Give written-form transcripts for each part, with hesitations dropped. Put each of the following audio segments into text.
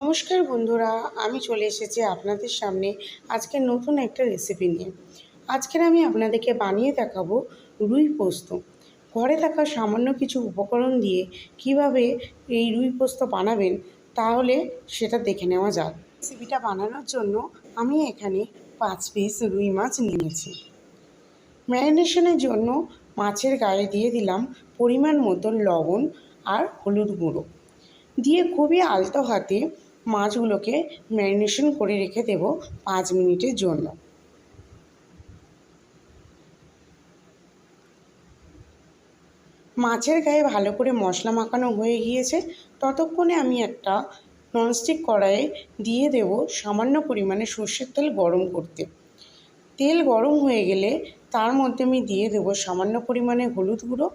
নমস্কার বন্ধুরা, আমি চলে এসেছি আপনাদের সামনে আজকে নতুন একটা রেসিপি নিয়ে। আজকের আমি আপনাদেরকে বানিয়ে দেখাবো রুই পোস্ত। ঘরে থাকা সামান্য কিছু উপকরণ দিয়ে কিভাবে এই রুই পোস্ত বানাবেন তাহলে সেটা দেখে নেওয়া যাক। রেসিপিটা বানানোর জন্য আমি এখানে 5 পিস রুই মাছ নিয়েছি। ম্যারিনেশনের জন্য মাছের গায়ে দিয়ে দিলাম পরিমাণ মতো লবণ আর হলুদ গুঁড়ো দিয়ে খুবই আলতো হাতে মাছগুলোকে ম্যারিনেশন করে রেখে দেব 5 মিনিটের জন্য। মাছের গায়ে ভালো করে মশলা মাখানো হয়ে গিয়েছে। ততক্ষণে আমি একটা ননস্টিক কড়াইয়ে দিয়ে দেব সামান্য পরিমাণে সর্ষের তেল গরম করতে। তেল গরম হয়ে গেলে তার মধ্যে আমি দিয়ে দেব সামান্য পরিমাণে হলুদ গুঁড়ো,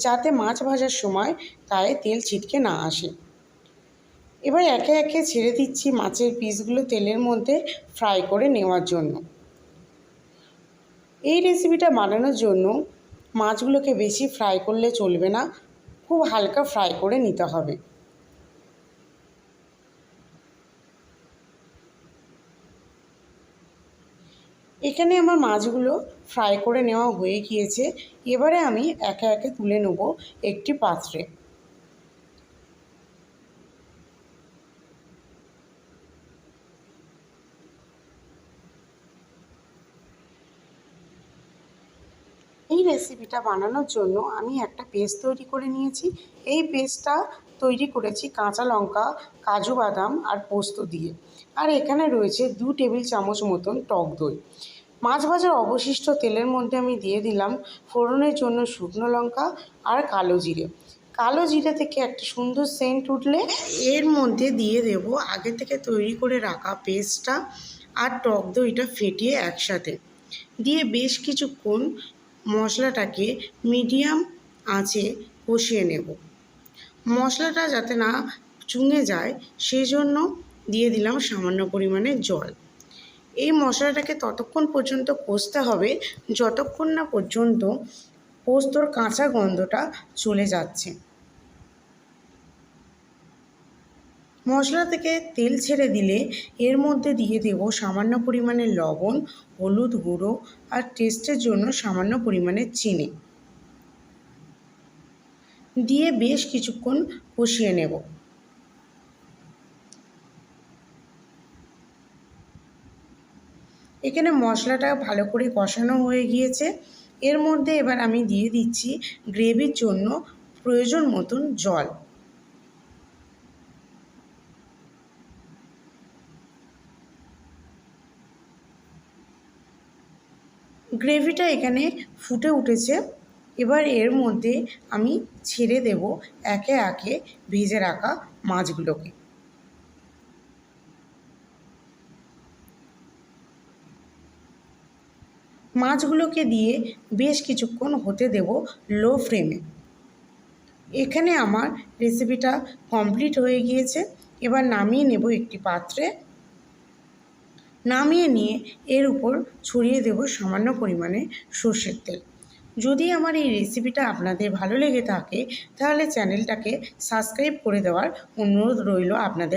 যাতে মাছ ভাজার সময় গায়ে তেল ছিটকে না আসে। এবার একে একে ছেড়ে দিচ্ছি মাছের পিসগুলো তেলের মধ্যে ফ্রাই করে নেওয়ার জন্য। এই রেসিপিটা বানানোর জন্য মাছগুলোকে বেশি ফ্রাই করলে চলবে না, খুব হালকা ফ্রাই করে নিতে হবে। এখানে আমার মাছগুলো ফ্রাই করে নেওয়া হয়ে গিয়েছে। এবারে আমি একে একে তুলে নেব একটি পাত্রে। এই রেসিপিটা বানানোর জন্য আমি একটা পেস্ট তৈরি করে নিয়েছি। এই পেস্টটা তৈরি করেছি কাঁচা লঙ্কা, কাজু বাদাম আর পোস্ত দিয়ে। আর এখানে রয়েছে 2 টেবিল চামচ মতন টক দই। মাছ ভাজার অবশিষ্ট তেলের মধ্যে আমি দিয়ে দিলাম ফোড়নের জন্য শুকনো লঙ্কা আর কালো জিরে। কালো জিরে থেকে একটা সুন্দর সেন্ট উঠলে এর মধ্যে দিয়ে দেব আগে থেকে তৈরি করে রাখা পেস্টটা আর টক দইটা ফেটিয়ে একসাথে দিয়ে বেশ কিছুক্ষণ মশলাটাকে মিডিয়াম আঁচে কষিয়ে নেব। মশলাটা যাতে না চুঙে যায় সেই জন্য দিয়ে দিলাম সামান্য পরিমাণে জল। এই মশলাটাকে ততক্ষণ পর্যন্ত কষতে হবে যতক্ষণ না পর্যন্ত পোস্তর কাঁচা গন্ধটা চলে যাচ্ছে। মশলা থেকে তেল ছেড়ে দিলে এর মধ্যে দিয়ে দেব সামান্য পরিমাণে লবণ, হলুদ গুঁড়ো আর টেস্টের জন্য সামান্য পরিমাণে চিনি দিয়ে বেশ কিছুক্ষণ কষিয়ে নেব। এখানে মশলাটা ভালো করে কষানো হয়ে গিয়েছে। এর মধ্যে এবার আমি দিয়ে দিচ্ছি গ্রেভির জন্য প্রয়োজন মতন জল। গ্রেভিটা এখানে ফুটে উঠেছে। এবার এর মধ্যে আমি ছেড়ে দেব একে একে ভেজে রাখা মাছগুলোকে। মাছগুলোকে দিয়ে বেশ কিছুক্ষণ হতে দেব লো ফ্লেমে। এখানে আমার রেসিপিটা কমপ্লিট হয়ে গিয়েছে। এবার নামিয়ে নেব একটি পাত্রে। নামিয়ে নিয়ে এর উপর ছড়িয়ে দেব সামান্য পরিমাণে সর্ষের তেল। যদি আমার এই রেসিপিটা আপনাদের ভালো লেগে থাকে তাহলে চ্যানেলটাকে সাবস্ক্রাইব করে দেওয়ার অনুরোধ রইল আপনাদের।